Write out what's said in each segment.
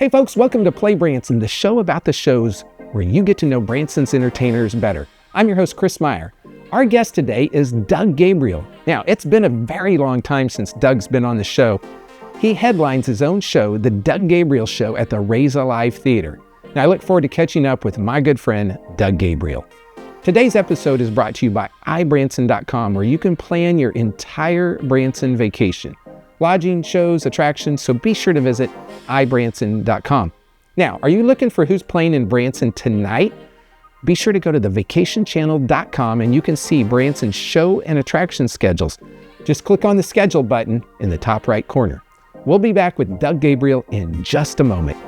Hey folks, welcome to PlayBranson, the show about the shows where you get to know Branson's entertainers better. I'm your host, Chris Meyer. Our guest today is Doug Gabriel. Now, it's been a very long time since Doug's been on the show. He headlines his own show, The Doug Gabriel Show, at the Raise Alive Theater. Now, I look forward to catching up with my good friend, Doug Gabriel. Today's episode is brought to you by ibranson.com, where you can plan your entire Branson vacation. Lodging, shows, attractions, so be sure to visit ibranson.com. Now, are you looking for who's playing in Branson tonight? Be sure to go to thevacationchannel.com and you can see Branson's show and attraction schedules. Just click on the schedule button in the top right corner. We'll be back with Doug Gabriel in just a moment.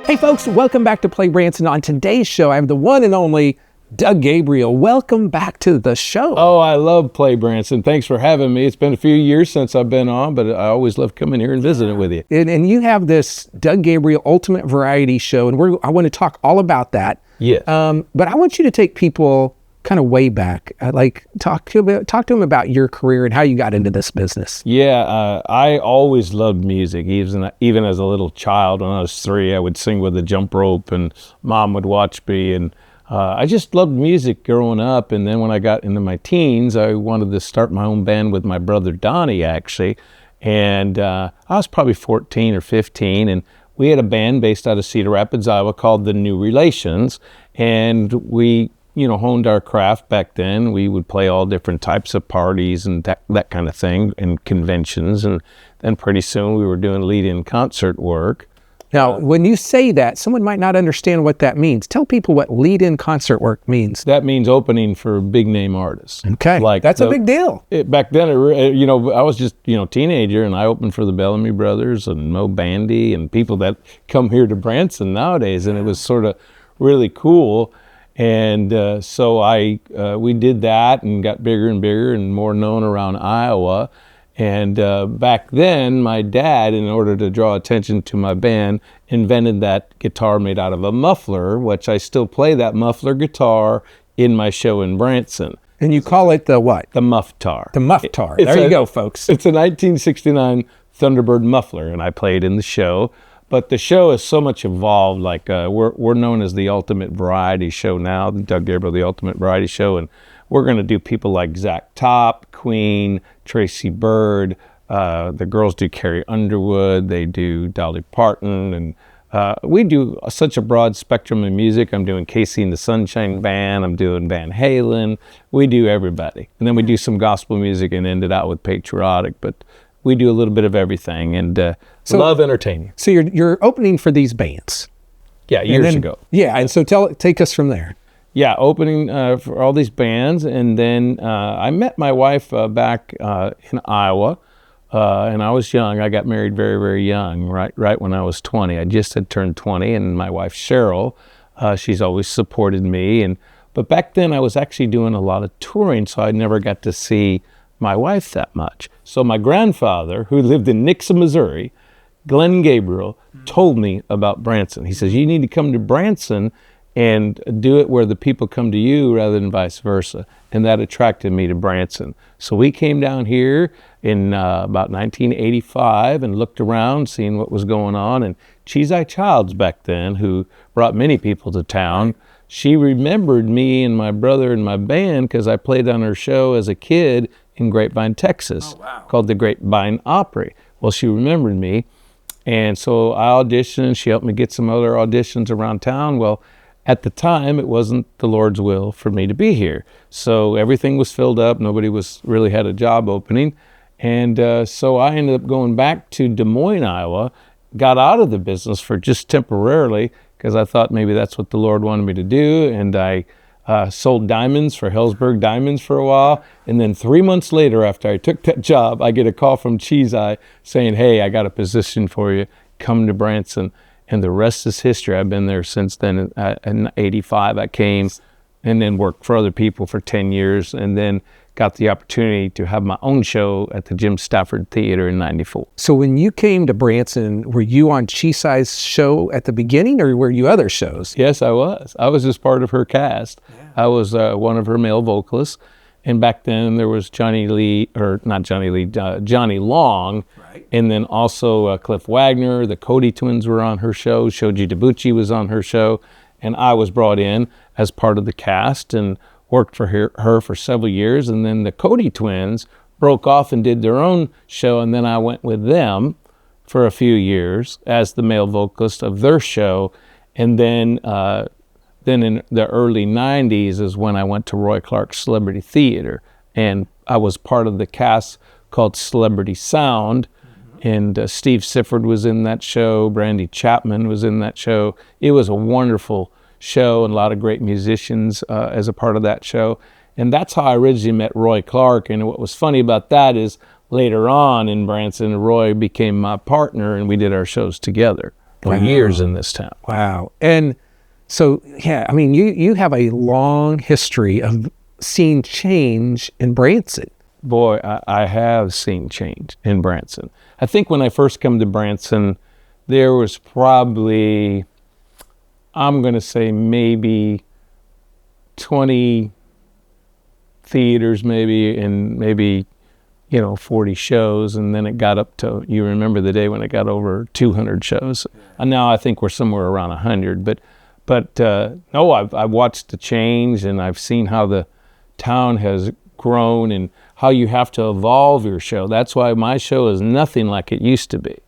Hey folks, welcome back to PlayBranson. On today's show, I have the one and only Doug Gabriel. Welcome back to the show. Oh, I love PlayBranson. Thanks for having me. It's been a few years since I've been on, but I always love coming here and visiting with you. And you have this Doug Gabriel Ultimate Variety Show, and I want to talk all about that. Yeah. But I want you to take people kind of way back. Talk to them about your career and how you got into this business. Yeah, I always loved music. Even as a little child, when I was 3, I would sing with a jump rope, and Mom would watch me. And I just loved music growing up. And then when I got into my teens, I wanted to start my own band with my brother Donnie, actually. And I was probably 14 or 15, and we had a band based out of Cedar Rapids, Iowa, called the New Relations. And we honed our craft back then. We would play all different types of parties and that kind of thing, and conventions. And then pretty soon we were doing lead-in concert work. Now, when you say that, someone might not understand what that means. Tell people what lead-in concert work means. That means opening for big-name artists. Okay, that's a big deal. Back then, I was just, teenager, and I opened for the Bellamy Brothers and Mo Bandy and people that come here to Branson nowadays, and it was sort of really cool. And so we did that and got bigger and bigger and more known around Iowa. And back then, my dad, in order to draw attention to my band, invented that guitar made out of a muffler, which I still play that muffler guitar in my show in Branson. And you call it the what? The mufftar. The mufftar. There you go, folks. It's a 1969 Thunderbird muffler, and I played in the show. But the show has so much evolved. Like we're known as the Ultimate Variety Show now, the Doug Gabriel, the Ultimate Variety Show, and we're going to do people like Zach Top, Queen, Tracy Byrd. The girls do Carrie Underwood. They do Dolly Parton, and we do such a broad spectrum of music. I'm doing Casey and the Sunshine Band. I'm doing Van Halen. We do everybody, and then we do some gospel music and end it out with patriotic. But we do a little bit of everything, and love entertaining. So you're opening for these bands. Yeah, years ago. Yeah, and so take us from there. Yeah, opening for all these bands, and then I met my wife back in Iowa, and I was young. I got married very, very young, right when I was 20. I just had turned 20, and my wife Cheryl, she's always supported me. But back then I was actually doing a lot of touring, so I never got to see my wife that much. So my grandfather, who lived in Nixa, Missouri, Glenn Gabriel, told me about Branson. He says, you need to come to Branson and do it where the people come to you rather than vice versa. And that attracted me to Branson. So we came down here in about 1985 and looked around, seeing what was going on. And Cheese Eye Childs back then, who brought many people to town, she remembered me and my brother and my band because I played on her show as a kid in Grapevine, Texas, called the Grapevine Opry. Well, she remembered me. And so I auditioned. She helped me get some other auditions around town. Well, at the time, it wasn't the Lord's will for me to be here. So everything was filled up. Nobody really had a job opening. And so I ended up going back to Des Moines, Iowa, got out of the business for just temporarily because I thought maybe that's what the Lord wanted me to do. And I sold diamonds for Hellsberg Diamonds for a while. And then 3 months later, after I took that job, I get a call from Cheese Eye saying, hey, I got a position for you. Come to Branson. And the rest is history. I've been there since then. In 85, I came and then worked for other people for 10 years and then got the opportunity to have my own show at the Jim Stafford Theater in 94. So when you came to Branson, were you on Cheese Eye's show at the beginning or were you other shows? Yes, I was. I was just part of her cast. Yeah. I was one of her male vocalists. And back then there was Johnny Long. Right. And then also Cliff Wagner, the Cody twins were on her show. Shoji Debucci was on her show. And I was brought in as part of the cast and worked for her for several years. And then the Cody twins broke off and did their own show. And then I went with them for a few years as the male vocalist of their show. And then in the early 90s is when I went to Roy Clark's Celebrity Theater. And I was part of the cast called Celebrity Sound. And Steve Sifford was in that show. Brandy Chapman was in that show. It was a wonderful show and a lot of great musicians as a part of that show. And that's how I originally met Roy Clark. And what was funny about that is later on in Branson, Roy became my partner and we did our shows together for years in this town. Wow. And so, yeah, I mean, you have a long history of seeing change in Branson. Boy, I have seen change in Branson. I think when I first come to Branson, there was probably, I'm going to say maybe 20 theaters maybe, and maybe, 40 shows. And then it got up to, you remember the day when it got over 200 shows. And now I think we're somewhere around 100. But no, I've watched the change and I've seen how the town has grown and how you have to evolve your show. That's why my show is nothing like it used to be.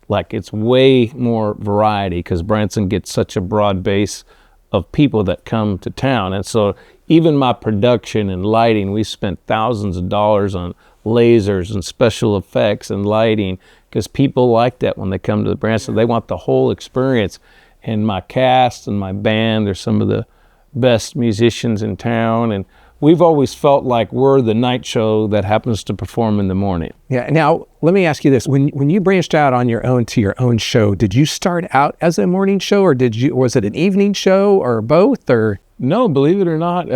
Like it's way more variety because Branson gets such a broad base of people that come to town. And so even my production and lighting, we spent thousands of dollars on lasers and special effects and lighting because people like that when they come to the Branson. They want the whole experience. And my cast and my band are some of the best musicians in town. And we've always felt like we're the night show that happens to perform in the morning. Yeah. Now, let me ask you this. When you branched out on your own to your own show, did you start out as a morning show or was it an evening show or both? Or no, believe it or not,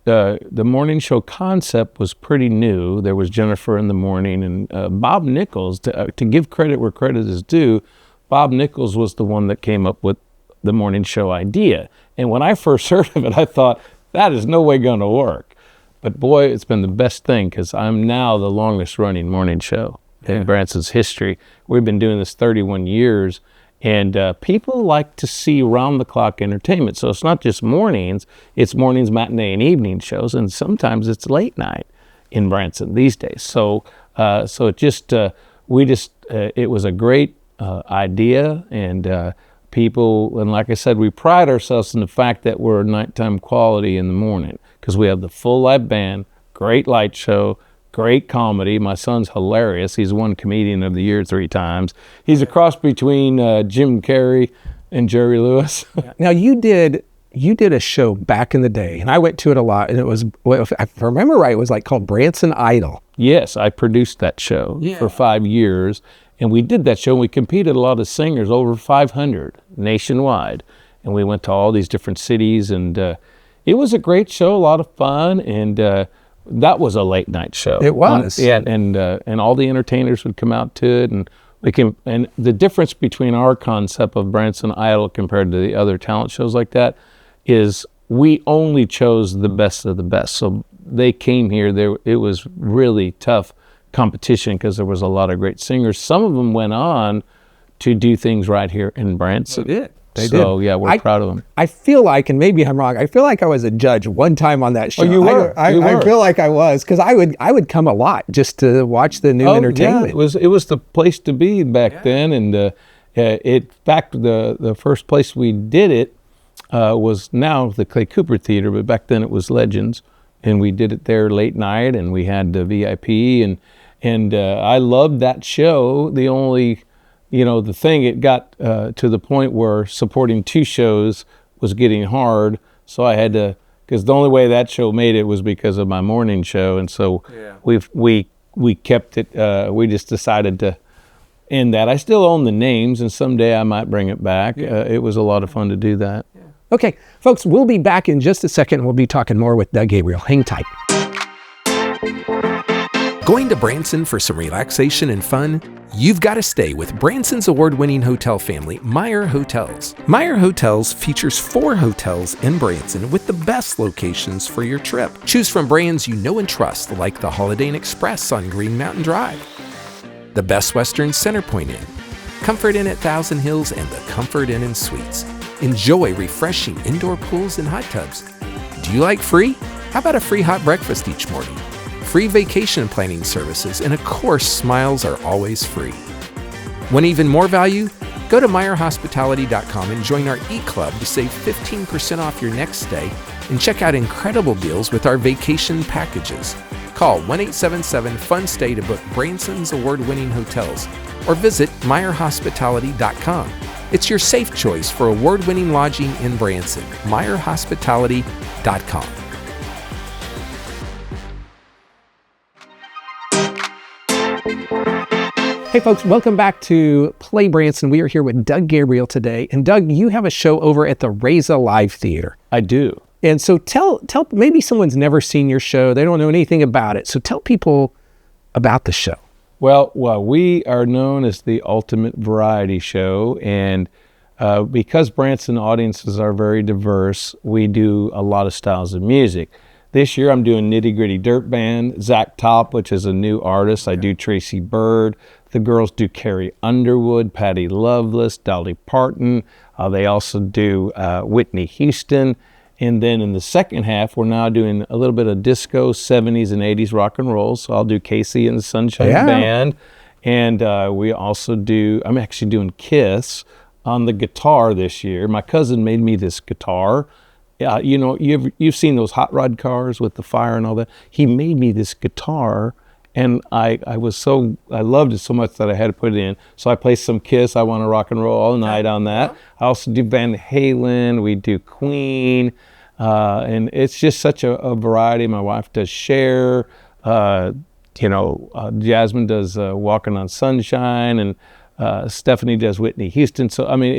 the morning show concept was pretty new. There was Jennifer in the morning and Bob Nichols, to give credit where credit is due, Bob Nichols was the one that came up with the morning show idea. And when I first heard of it, I thought, that is no way going to work. But boy, it's been the best thing because I'm now the longest running morning show in Branson's history. We've been doing this 31 years and people like to see round the clock entertainment. So it's not just mornings, it's mornings, matinee and evening shows. And sometimes it's late night in Branson these days. So it was a great idea and people, and like I said, we pride ourselves in the fact that we're nighttime quality in the morning because we have the full live band, great light show, great comedy. My son's hilarious. He's won Comedian of the Year 3 times. He's a cross between Jim Carrey and Jerry Lewis. Now you did a show back in the day, and I went to it a lot, and it was, if I remember right, it was like called Branson Idol. Yes, I produced that show for 5 years. And we did that show, and we competed a lot of singers, over 500 nationwide. And we went to all these different cities, and it was a great show, a lot of fun, and that was a late night show. It was. And all the entertainers would come out to it, and And the difference between our concept of Branson Idol compared to the other talent shows like that is we only chose the best of the best. So they came here, it was really tough competition because there was a lot of great singers. Some of them went on to do things right here in Branson. They did. So, yeah, we're proud of them. I feel like, and maybe I'm wrong, I feel like I was a judge one time on that show. Oh, you were. I feel like I was, because I would come a lot just to watch the new entertainment. Yeah, it was the place to be back then. And in fact, the first place we did it was now the Clay Cooper Theater, but back then it was Legends. And we did it there late night, and we had the VIP. And I loved that show. The only... the thing, it got to the point where supporting two shows was getting hard. So I had to, because the only way that show made it was because of my morning show. And so we kept it, we just decided to end that. I still own the names, and someday I might bring it back. It was a lot of fun to do that. Yeah. Okay, folks, we'll be back in just a second. We'll be talking more with Doug Gabriel. Hang tight. Going to Branson for some relaxation and fun? You've got to stay with Branson's award-winning hotel family, Meyer Hotels. Meyer Hotels features 4 hotels in Branson with the best locations for your trip. Choose from brands you know and trust, like the Holiday Inn Express on Green Mountain Drive, the Best Western Centerpoint Inn, Comfort Inn at Thousand Hills, and the Comfort Inn and Suites. Enjoy refreshing indoor pools and hot tubs. Do you like free? How about a free hot breakfast each morning? Free vacation planning services, and of course, smiles are always free. Want even more value? Go to MeyerHospitality.com and join our e-club to save 15% off your next stay and check out incredible deals with our vacation packages. Call 1-877-FUN-STAY to book Branson's award-winning hotels or visit MeyerHospitality.com. It's your safe choice for award-winning lodging in Branson. MeyerHospitality.com. Hey folks, welcome back to PlayBranson. We are here with Doug Gabriel today. And Doug, you have a show over at the Reza Live Theater. I do. And so tell, maybe someone's never seen your show. They don't know anything about it. So tell people about the show. Well, we are known as the ultimate variety show. And because Branson audiences are very diverse, we do a lot of styles of music. This year I'm doing Nitty Gritty Dirt Band, Zach Top, which is a new artist. I do Tracy Byrd. The girls do Carrie Underwood, Patty Loveless, Dolly Parton. They also do Whitney Houston. And then in the second half, we're now doing a little bit of disco, 70s and 80s rock and roll. So I'll do Casey and the Sunshine Band. And we also I'm actually doing Kiss on the guitar this year. My cousin made me this guitar. You've seen those hot rod cars with the fire and all that. He made me this guitar, and I loved it so much that I had to put it in. So I play some Kiss, I Want to Rock and Roll all night on that. I also do Van Halen, we do Queen, and it's just such a variety. My wife does Cher, Jasmine does Walking on Sunshine, and Stephanie does Whitney Houston. So I mean,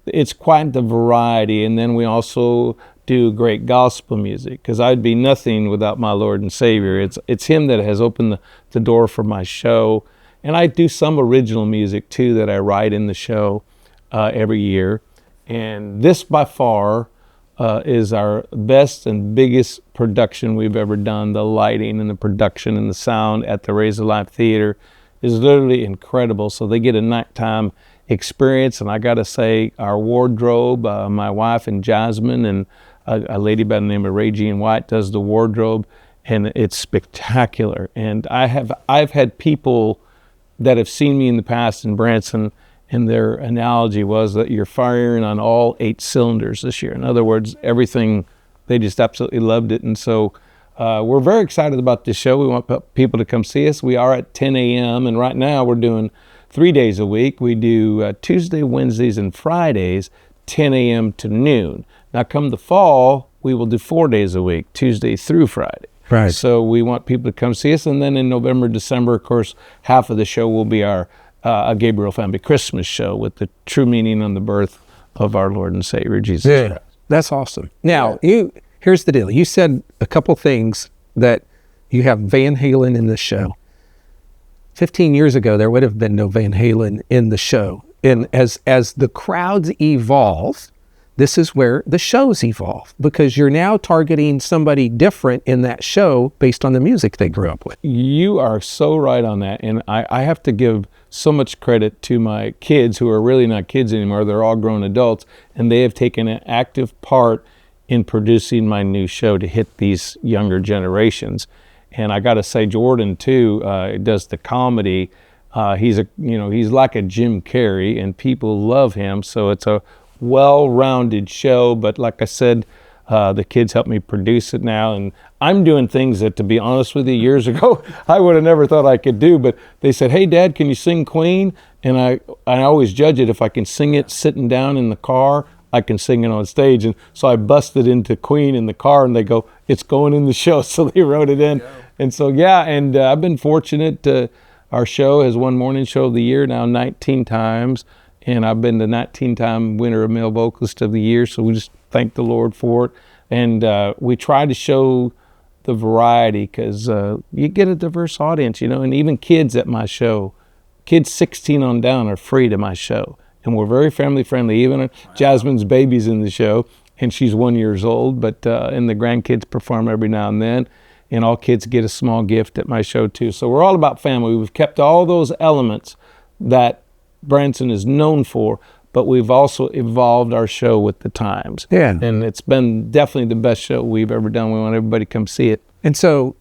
it's quite the variety. And then we also do great gospel music, because I'd be nothing without my Lord and Savior. It's him that has opened the door for my show. And I do some original music too that I write in the show every year. And this by far is our best and biggest production we've ever done. The lighting and the production and the sound at the Reza Live Theater is literally incredible. So they get a nighttime experience. And I got to say, our wardrobe, my wife and Jasmine and a lady by the name of Regine White does the wardrobe, and it's spectacular. And I've had people that have seen me in the past in Branson, and their analogy was that you're firing on all 8 cylinders this year. In other words, everything, they just absolutely loved it. And so we're very excited about this show. We want people to come see us. We are at 10 a.m. and right now we're doing 3 days a week. We do Tuesday, Wednesdays, and Fridays, 10 a.m. to noon. Now come the fall, we will do 4 days a week, Tuesday through Friday. Right. So we want people to come see us. And then in November, December, of course, half of the show will be our Gabriel Family Christmas show with the true meaning on the birth of our Lord and Savior, Jesus Christ. That's awesome. Now, here's the deal. You said a couple things that you have Van Halen in the show. 15 years ago, there would have been no Van Halen in the show. And as the crowds evolve, this is where the shows evolve, because you're now targeting somebody different in that show based on the music they grew up with. You are so right on that. And I have to give so much credit to my kids, who are really not kids anymore. They're all grown adults, and they have taken an active part in producing my new show to hit these younger generations. And I got to say, Jordan too does the comedy. He's like a Jim Carrey, and people love him. So it's a well-rounded show. But like I said, the kids help me produce it now, and I'm doing things that, to be honest with you, years ago I would have never thought I could do. But they said, "Hey, Dad, can you sing Queen?" And I always judge it if I can sing it sitting down in the car. I can sing it on stage. And so I busted into Queen in the car, and they go, "It's going in the show." So they wrote it in. And so, yeah, and I've been fortunate. Our show has won Morning Show of the Year now 19 times, and I've been the 19-time winner of Male Vocalist of the Year, so we just thank the Lord for it. And we try to show the variety, because you get a diverse audience, and even kids at my show. Kids 16 on down are free to my show. And we're very family friendly. Even Jasmine's baby's in the show, and she's 1 year old, but and the grandkids perform every now and then. And all kids get a small gift at my show too. So we're all about family. We've kept all those elements that Branson is known for, but we've also evolved our show with the times. Yeah. And it's been definitely the best show we've ever done. We want everybody to come see it. And so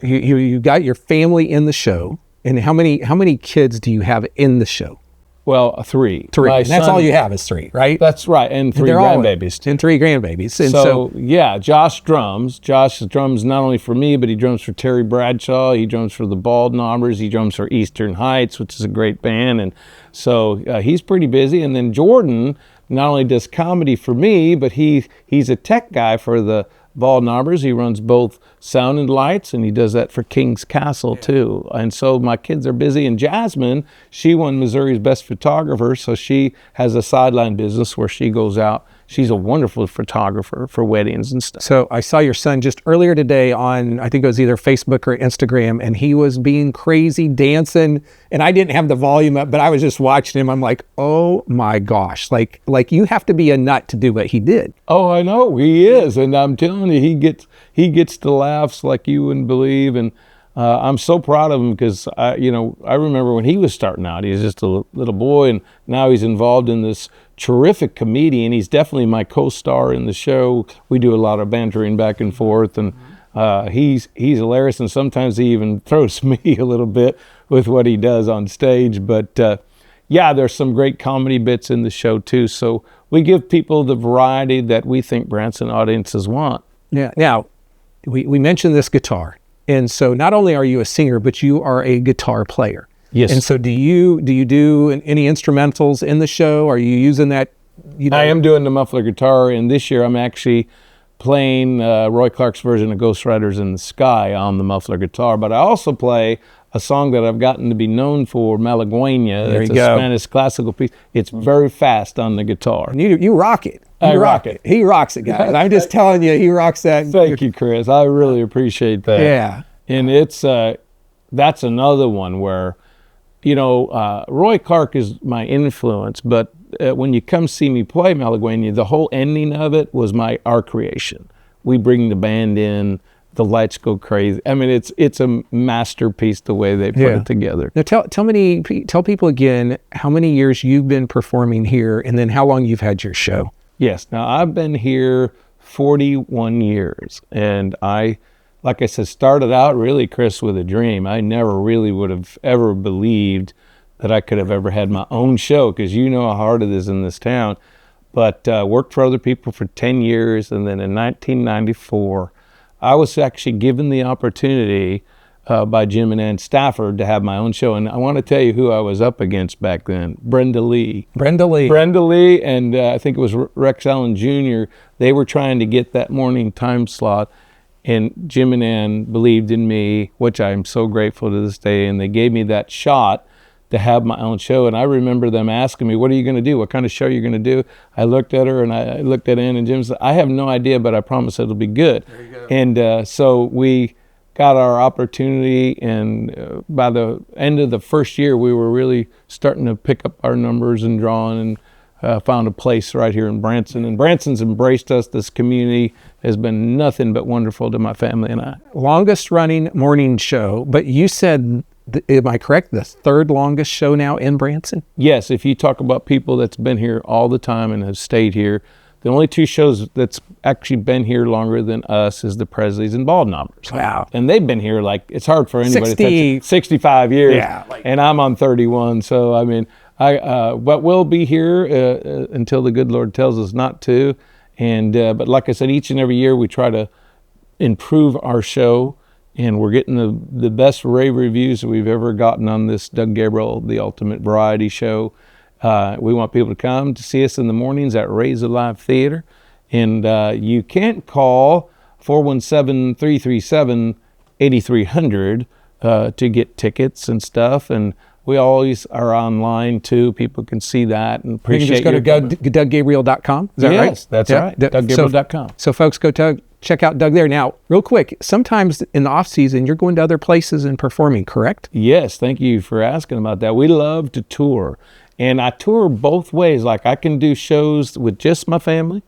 you got your family in the show. And how many kids do you have in the show? Well, three. And that's all you have is three, right? That's right, and three grandbabies. And three grandbabies. And so, yeah, Josh drums. Josh drums not only for me, but he drums for Terry Bradshaw. He drums for the Bald Knobbers. He drums for Eastern Heights, which is a great band. And so he's pretty busy. And then Jordan not only does comedy for me, but he's a tech guy for the Bald Knobbers. He runs both sound and lights, and he does that for King's Castle too. And so my kids are busy. And Jasmine, she won Missouri's Best Photographer, so she has a sideline business where she goes out. She's a wonderful photographer for weddings and stuff. So I saw your son just earlier today on, I think it was either Facebook or Instagram, and he was being crazy dancing, and I didn't have the volume up, but I was just watching him. I'm like, oh my gosh, like you have to be a nut to do what he did. Oh, I know, he is. And I'm telling you, he gets the laughs like you wouldn't believe. And I'm so proud of him, because I remember when he was starting out, he was just a little boy, and now he's involved in this terrific comedian. He's definitely my co-star in the show. We do a lot of bantering back and forth, and he's hilarious, and sometimes he even throws me a little bit with what he does on stage. But yeah, there's some great comedy bits in the show too. So we give people the variety that we think Branson audiences want. Yeah. Now, we mentioned this guitar. And so not only are you a singer, but you are a guitar player. Yes. And so do you do any instrumentals in the show? Are you using that? I am doing the muffler guitar, and this year I'm actually playing Roy Clark's version of Ghost Riders in the Sky on the muffler guitar. But I also play a song that I've gotten to be known for, Malagueña. There you go. It's a Spanish classical piece. It's very fast on the guitar. And you rock it. I rock it. He rocks it, guys. I'm just telling you, he rocks that. Thank you, Chris. I really appreciate that. Yeah. And it's that's another one where, Roy Clark is my influence, but when you come see me play Malagueña, the whole ending of it was our creation. We bring the band in, the lights go crazy. I mean, it's a masterpiece the way they put it together. Now tell people again how many years you've been performing here, and then how long you've had your show. Yes. Now I've been here 41 years, and like I said, started out really, Chris, with a dream. I never really would have ever believed that I could have ever had my own show, because you know how hard it is in this town. But worked for other people for 10 years, and then in 1994, I was actually given the opportunity by Jim and Ann Stafford to have my own show. And I want to tell you who I was up against back then. Brenda Lee, and I think it was Rex Allen Jr. They were trying to get that morning time slot. And Jim and Ann believed in me, which I'm so grateful to this day. And they gave me that shot to have my own show. And I remember them asking me, what are you going to do? What kind of show are you going to do? I looked at her, and I looked at Ann and Jim, and said, I have no idea, but I promise it'll be good. There you go. And so we got our opportunity, and by the end of the first year, we were really starting to pick up our numbers and drawing, and found a place right here in Branson. And Branson's embraced us. This community has been nothing but wonderful to my family and I. Longest running morning show, but you said, am I correct, the third longest show now in Branson? Yes, if you talk about people that's been here all the time and have stayed here, the only two shows that's actually been here longer than us is the Presleys and Baldknobbers. Wow. And they've been here, like, it's hard for anybody to touch 65 years. Yeah. And I'm on 31. So, I mean, but we'll be here until the good Lord tells us not to. And but like I said, each and every year we try to improve our show. And we're getting the best rave reviews that we've ever gotten on this Doug Gabriel, the Ultimate Variety Show. We want people to come to see us in the mornings at Raise Alive Theater. And you can't call 417-337-8300 to get tickets and stuff. And we always are online too. People can see that and appreciate it. You can just go to DougGabriel.com. Is that right? Yes, that's right. DougGabriel.com. So folks, go check out Doug there. Now, real quick, sometimes in the off season, you're going to other places and performing, correct? Yes, thank you for asking about that. We love to tour. And I tour both ways. Like, I can do shows with just my family,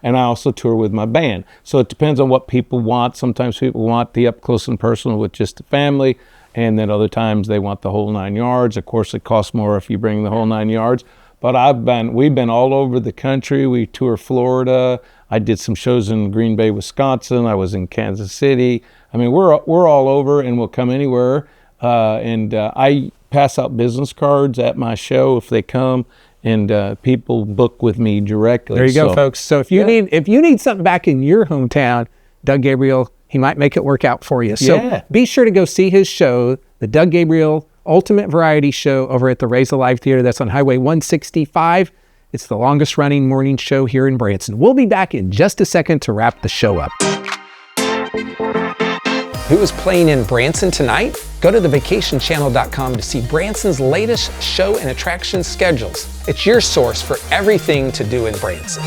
and I also tour with my band. So it depends on what people want. Sometimes people want the up close and personal with just the family, and then other times they want the whole 9 yards. Of course, it costs more if you bring the whole 9 yards. But we've been all over the country. We tour Florida. I did some shows in Green Bay, Wisconsin. I was in Kansas City. I mean, we're all over, and we'll come anywhere. I pass out business cards at my show if they come, and people book with me directly. There you go, folks. So if you need something back in your hometown, Doug Gabriel, he might make it work out for you. So be sure to go see his show, the Doug Gabriel Ultimate Variety Show, over at the Raise Alive Theater. That's on Highway 165. It's the longest running morning show here in Branson. We'll be back in just a second to wrap the show up. Who is playing in Branson tonight? Go to thevacationchannel.com to see Branson's latest show and attraction schedules. It's your source for everything to do in Branson.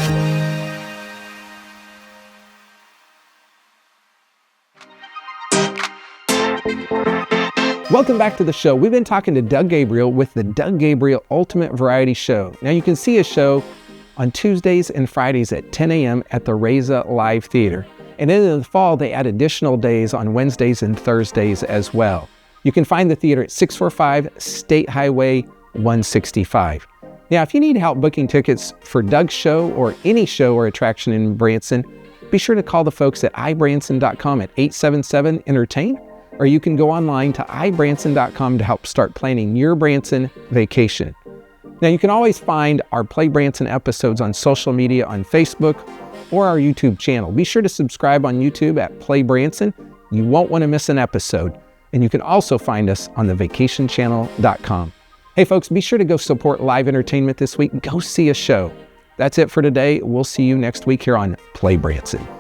Welcome back to the show. We've been talking to Doug Gabriel with the Doug Gabriel Ultimate Variety Show. Now you can see his show on Tuesdays and Fridays at 10 a.m. at the Raise Alive Theater. And then in the fall, they add additional days on Wednesdays and Thursdays as well. You can find the theater at 645 State Highway 165. Now, if you need help booking tickets for Doug's show or any show or attraction in Branson, be sure to call the folks at ibranson.com at 877-ENTERTAIN, or you can go online to ibranson.com to help start planning your Branson vacation. Now, you can always find our PlayBranson episodes on social media on Facebook or our YouTube channel. Be sure to subscribe on YouTube at PlayBranson. You won't want to miss an episode. And you can also find us on thevacationchannel.com. Hey folks, be sure to go support live entertainment this week. Go see a show. That's it for today. We'll see you next week here on PlayBranson.